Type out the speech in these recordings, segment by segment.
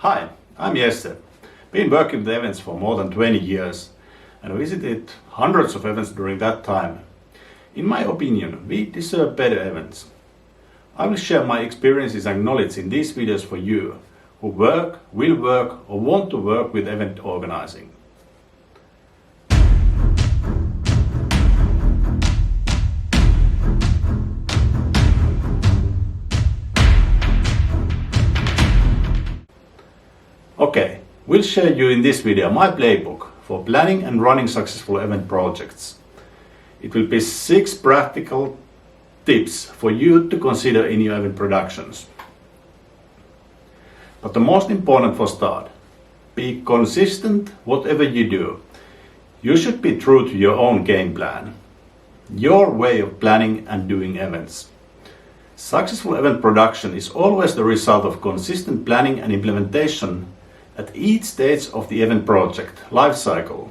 Hi, I'm Jesse. Been working with events for more than 20 years and visited hundreds of events during that time. In my opinion, we deserve better events. I will share my experiences and knowledge in these videos for you who work, will work or want to work with event organizing. Okay, we'll share you in this video my playbook for planning and running successful event projects. It will be 6 practical tips for you to consider in your event productions. But the most important for start, be consistent whatever you do. You should be true to your own game plan, your way of planning and doing events. Successful event production is always the result of consistent planning and implementation at each stage of the event project life cycle,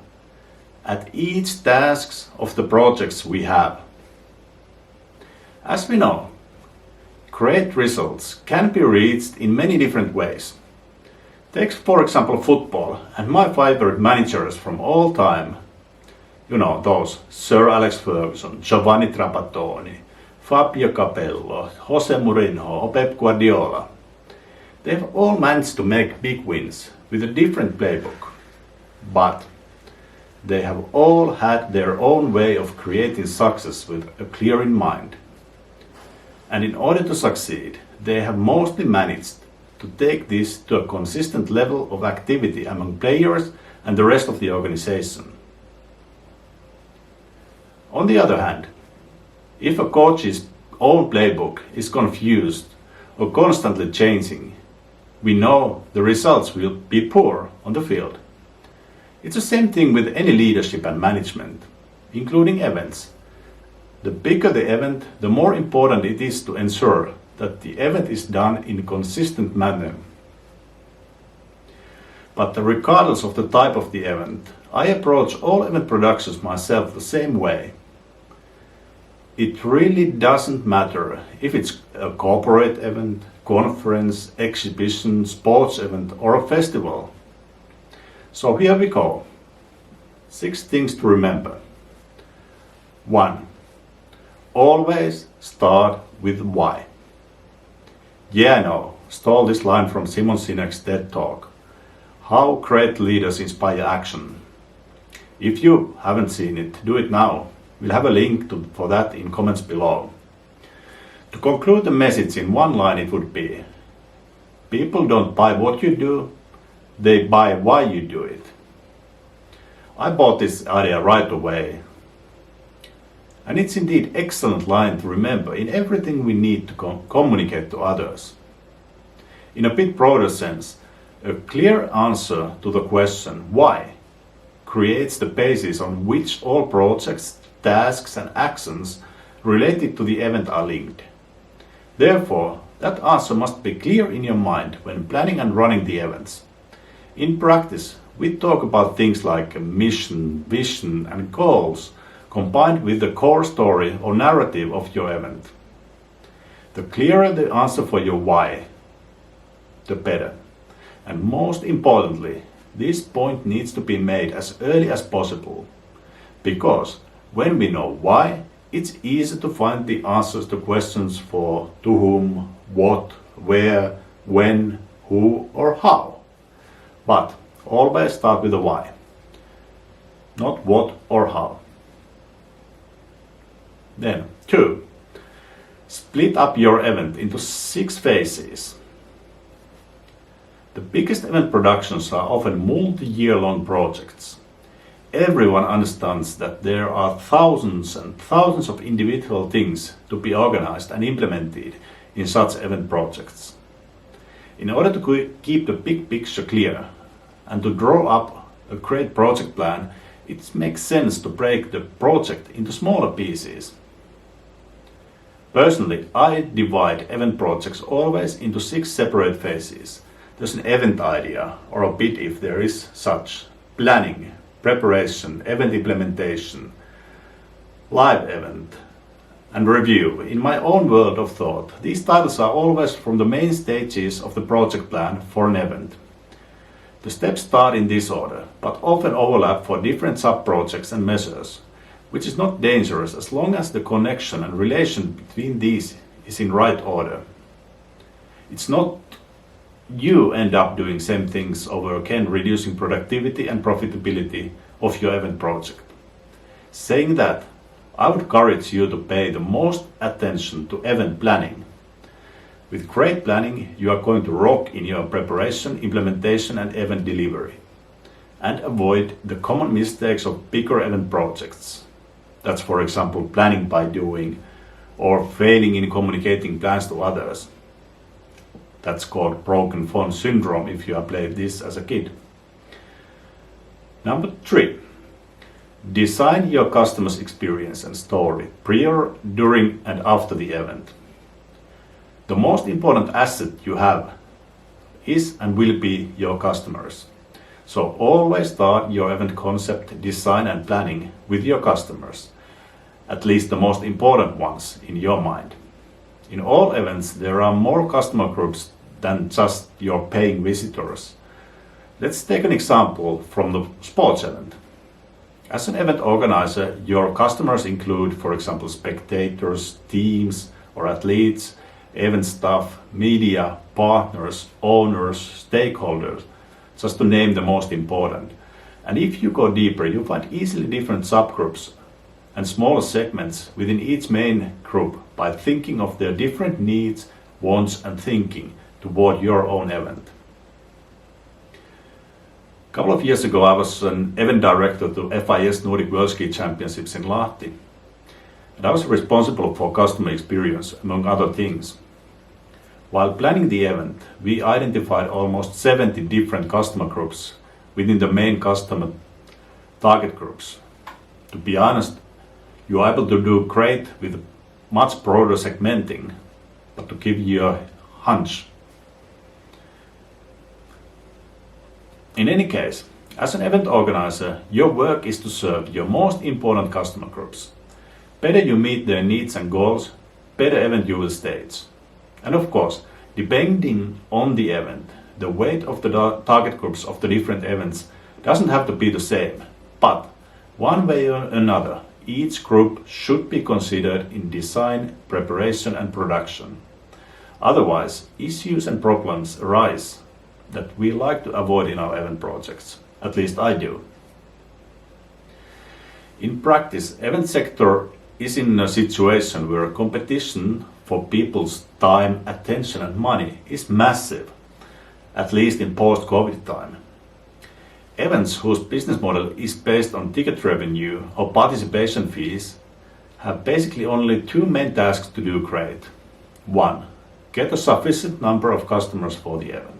at each tasks of the projects we have. As we know, great results can be reached in many different ways. Take for example football and my favorite managers from all time. You know those Sir Alex Ferguson, Giovanni Trapattoni, Fabio Capello, Jose Mourinho or Pep Guardiola. They've all managed to make big wins with a different playbook, but they have all had their own way of creating success with a clear in mind. And in order to succeed, they have mostly managed to take this to a consistent level of activity among players and the rest of the organization. On the other hand, if a coach's own playbook is confused or constantly changing, we know the results will be poor on the field. It's the same thing with any leadership and management, including events. The bigger the event, the more important it is to ensure that the event is done in a consistent manner. But regardless of the type of the event, I approach all event productions myself the same way. It really doesn't matter if it's a corporate event, conference, exhibition, sports event or a festival. So here we go. 6 things to remember. 1. Always start with why. Yeah, I know, stole this line from Simon Sinek's TED Talk. How great leaders inspire action. If you haven't seen it, do it now. We'll have a link for that in comments below. To conclude the message in one line, it would be: people don't buy what you do, they buy why you do it. I bought this idea right away. And it's indeed excellent line to remember in everything we need to communicate to others. In a bit broader sense, a clear answer to the question why creates the basis on which all projects, tasks and actions related to the event are linked. Therefore, that answer must be clear in your mind when planning and running the events. In practice, we talk about things like mission, vision and goals combined with the core story or narrative of your event. The clearer the answer for your why, the better. And most importantly, this point needs to be made as early as possible, because when we know why, it's easy to find the answers to questions for to whom, what, where, when, who or how. But always start with the why, not what or how. Then 2. Split up your event into 6 phases. The biggest event productions are often multi-year long projects. Everyone understands that there are thousands and thousands of individual things to be organized and implemented in such event projects. In order to keep the big picture clear and to draw up a great project plan, it makes sense to break the project into smaller pieces. Personally, I divide event projects always into 6 separate phases. There's an event idea, or a bit if there is such, planning, preparation, event implementation, live event, and review. In my own world of thought, these titles are always from the main stages of the project plan for an event. The steps start in this order, but often overlap for different sub-projects and measures, which is not dangerous as long as the connection and relation between these is in right order. It's not you end up doing same things over again, reducing productivity and profitability of your event project. Saying that, I would encourage you to pay the most attention to event planning. With great planning, you are going to rock in your preparation, implementation and event delivery, and avoid the common mistakes of bigger event projects. That's, for example, planning by doing or failing in communicating plans to others. That's called broken phone syndrome if you have played this as a kid. Number 3. Design your customer's experience and story prior, during and after the event. The most important asset you have is and will be your customers. So always start your event concept, design and planning with your customers, at least the most important ones in your mind. In all events, there are more customer groups than just your paying visitors. Let's take an example from the sports event. As an event organizer, your customers include, for example, spectators, teams or athletes, event staff, media, partners, owners, stakeholders, just to name the most important. And if you go deeper, you find easily different subgroups and smaller segments within each main group by thinking of their different needs, wants and thinking toward your own event. A couple of years ago, I was an event director to FIS Nordic World Ski Championships in Lahti. And I was responsible for customer experience, among other things. While planning the event, we identified almost 70 different customer groups within the main customer target groups. To be honest, you are able to do great with much broader segmenting, but to give you a hunch. In any case, as an event organizer, your work is to serve your most important customer groups. Better you meet their needs and goals, better event you will stage. And of course, depending on the event, the weight of the target groups of the different events doesn't have to be the same. But one way or another, each group should be considered in design, preparation and production. Otherwise, issues and problems arise that we like to avoid in our event projects. At least I do. In practice, event sector is in a situation where competition for people's time, attention and money is massive, at least in post-COVID time. Events whose business model is based on ticket revenue or participation fees have basically only two main tasks to do great. 1. Get a sufficient number of customers for the event.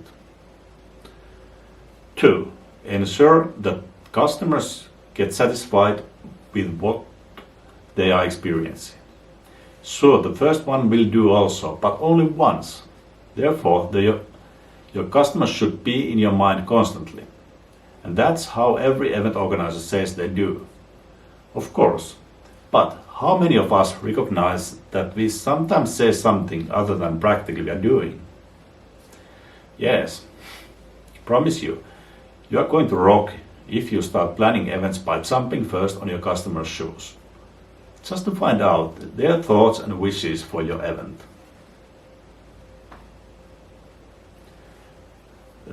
2. Ensure that customers get satisfied with what they are experiencing. Sure, the first one will do also, but only once. Therefore, your customers should be in your mind constantly. And that's how every event organizer says they do. Of course, but how many of us recognize that we sometimes say something other than practically we are doing? Yes, promise you, you are going to rock if you start planning events by jumping first on your customers' shoes, just to find out their thoughts and wishes for your event.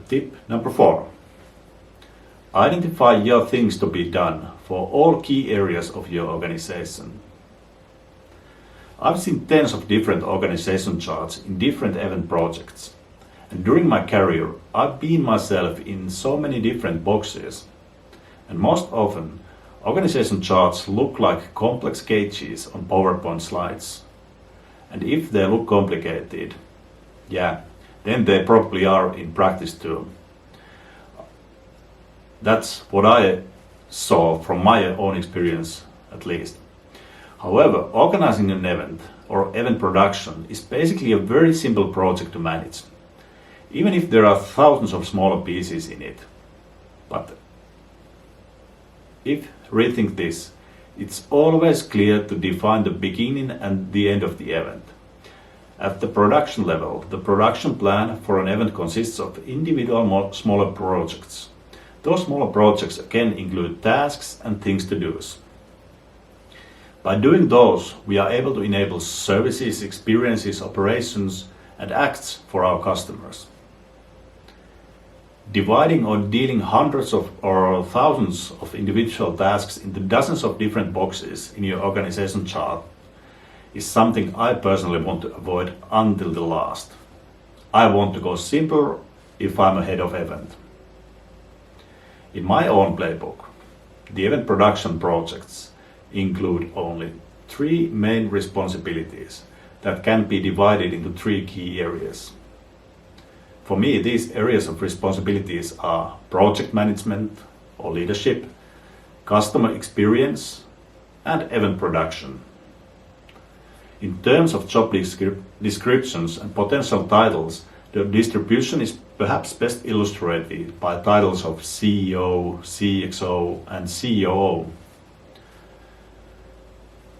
Tip number 4. Identify your things to be done for all key areas of your organization. I've seen tens of different organization charts in different event projects. And during my career, I've been myself in so many different boxes. And most often, organization charts look like complex gauges on PowerPoint slides. And if they look complicated, then they probably are in practice too. That's what I saw from my own experience, at least. However, organizing an event or event production is basically a very simple project to manage, even if there are thousands of smaller pieces in it. But if rethink this, it's always clear to define the beginning and the end of the event. And that's how every event organizer says they do. Of course, but how many of us recognize that we sometimes say something other than practically we are doing? Yes, the At the production level, the production plan for an event consists of individual smaller projects. Those smaller projects again include tasks and things to do's. By doing those, we are able to enable services, experiences, operations, and acts for our customers. Dividing or dealing hundreds of or thousands of individual tasks into dozens of different boxes in your organization chart is something I personally want to avoid until the last. I want to go simpler if I'm a head of event. In my own playbook, the event production projects include only 3 main responsibilities that can be divided into 3 key areas. For me, these areas of responsibilities are project management or leadership, customer experience, and event production. In terms of job descriptions and potential titles, the distribution is perhaps best illustrated by titles of CEO, CXO, and COO.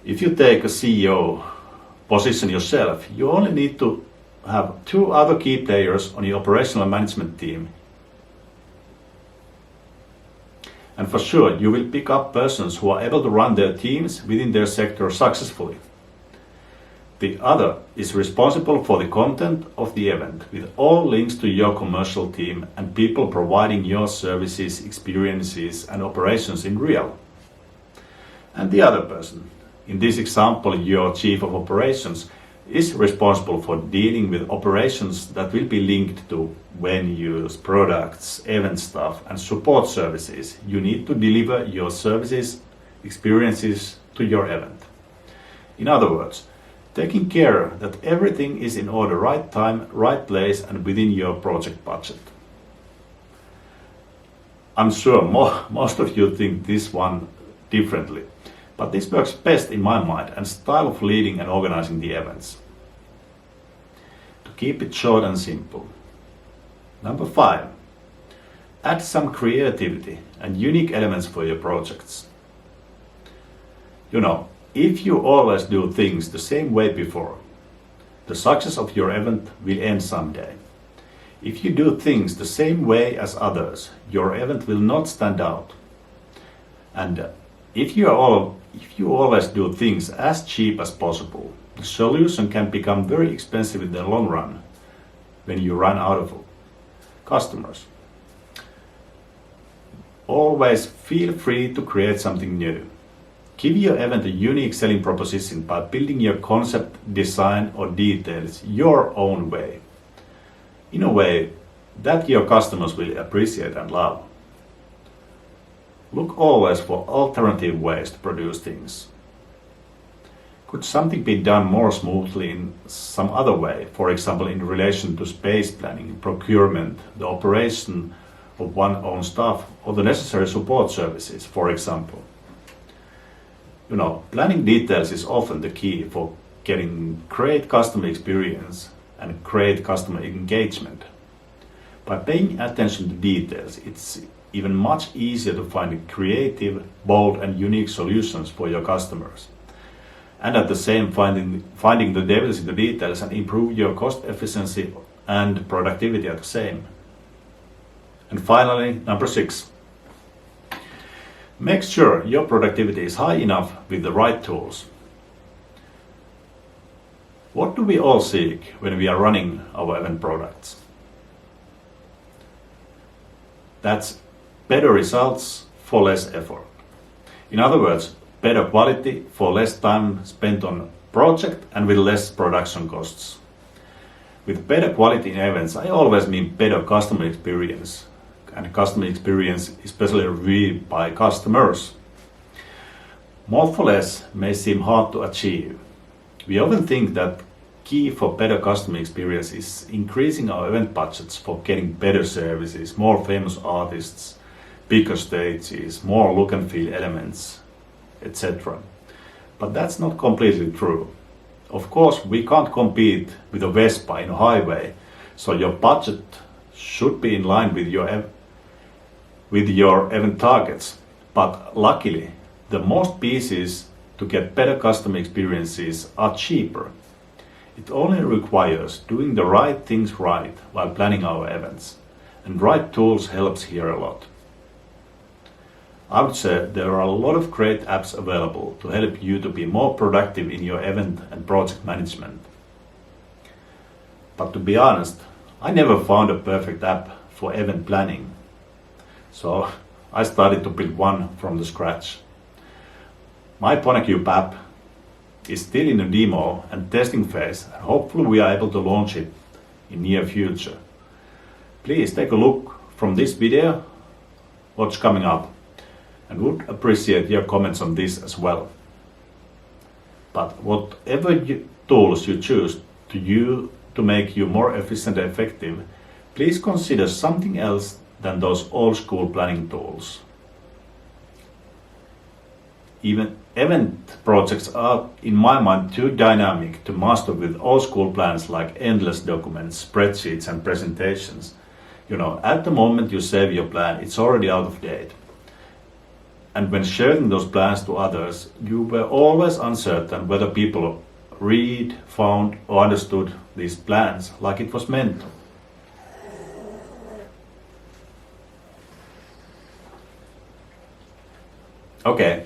If you take a CEO position yourself, you only need to have 2 other key players on your operational management team. And for sure, you will pick up persons who are able to run their teams within their sector successfully. The other is responsible for the content of the event, with all links to your commercial team and people providing your services, experiences, and operations in real. And the other person, in this example your chief of operations, is responsible for dealing with operations that will be linked to venues, products, event staff, and support services you need to deliver your services, experiences to your event. In other words, taking care that everything is in order, right time, right place, and within your project budget. I'm sure most of you think this one differently, but this works best in my mind and style of leading and organizing the events. To keep it short and simple. Number 5, add some creativity and unique elements for your projects. If you always do things the same way before, the success of your event will end someday. If you do things the same way as others, your event will not stand out. And if you always do things as cheap as possible, the solution can become very expensive in the long run when you run out of customers. Always feel free to create something new. Give your event a unique selling proposition by building your concept, design, or details your own way, in a way that your customers will appreciate and love. Look always for alternative ways to produce things. Could something be done more smoothly in some other way, for example in relation to space planning, procurement, the operation of one's own staff, or the necessary support services, for example? Planning details is often the key for getting great customer experience and great customer engagement. By paying attention to details, it's even much easier to find creative, bold, and unique solutions for your customers. And at the same finding the devils in the details and improve your cost efficiency and productivity at the same. And finally, number 6. Make sure your productivity is high enough with the right tools. What do we all seek when we are running our event products? That's better results for less effort. In other words, better quality for less time spent on project and with less production costs. With better quality in events, I always mean better customer experience. And customer experience especially reviewed by customers. More for less may seem hard to achieve. We often think that key for better customer experience is increasing our event budgets for getting better services, more famous artists, bigger stages, more look and feel elements, etc. But that's not completely true. Of course, we can't compete with a Vespa in a highway, so your budget should be in line with your event targets. But luckily, the most pieces to get better customer experiences are cheaper. It only requires doing the right things right while planning our events, and right tools helps here a lot. I would say there are a lot of great apps available to help you to be more productive in your event and project management. But to be honest, I never found a perfect app for event planning. So I started to build one from the scratch. My PonyCube app is still in a demo and testing phase, and hopefully we are able to launch it in near future. Please take a look from this video what's coming up, and would appreciate your comments on this as well. But whatever tools you choose to make you more efficient and effective, please consider something else than those old school planning tools. Even event projects are, in my mind, too dynamic to master with old school plans like endless documents, spreadsheets and presentations. At the moment you save your plan, it's already out of date. And when sharing those plans to others, you were always uncertain whether people read, found or understood these plans like it was meant to. Okay,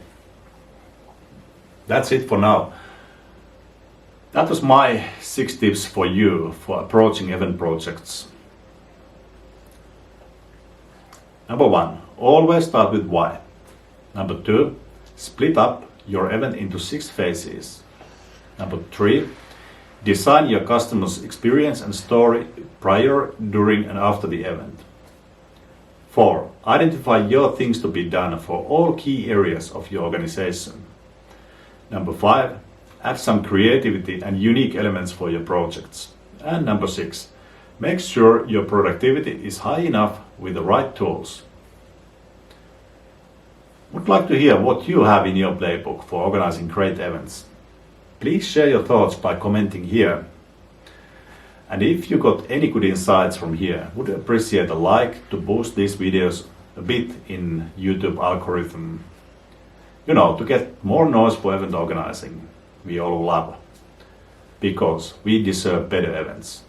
that's it for now. That was my 6 tips for you for approaching event projects. Number 1, always start with why. Number 2, split up your event into 6 phases. Number 3, design your customer's experience and story prior, during and after the event. 4, identify your things to be done for all key areas of your organization. Number 5, add some creativity and unique elements for your projects. And number 6, make sure your productivity is high enough with the right tools. Would like to hear what you have in your playbook for organizing great events. Please share your thoughts by commenting here. And if you got any good insights from here, would appreciate a like to boost these videos a bit in YouTube algorithm. To get more noise for event organizing we all love. Because we deserve better events.